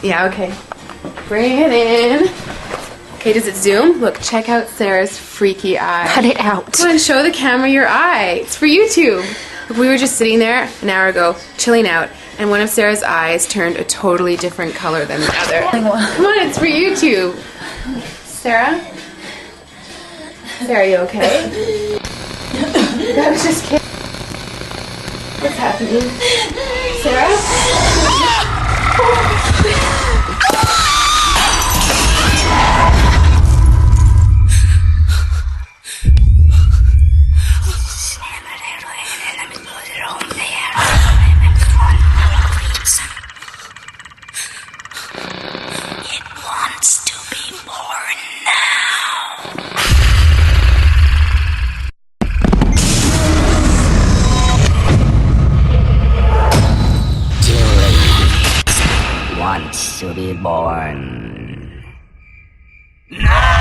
Yeah, okay. Bring it in. Okay, does it zoom? Look, check out Sarah's freaky eye. Cut it out. Come on, show the camera your eye. It's for YouTube. Look, we were just sitting there an hour ago, chilling out, and one of Sarah's eyes turned a totally different color than the other. Come on, it's for YouTube. Sarah? Sarah, are you okay? I was just kidding. What's happening? Sarah? It wants to be born now. Julie wants to be born. No!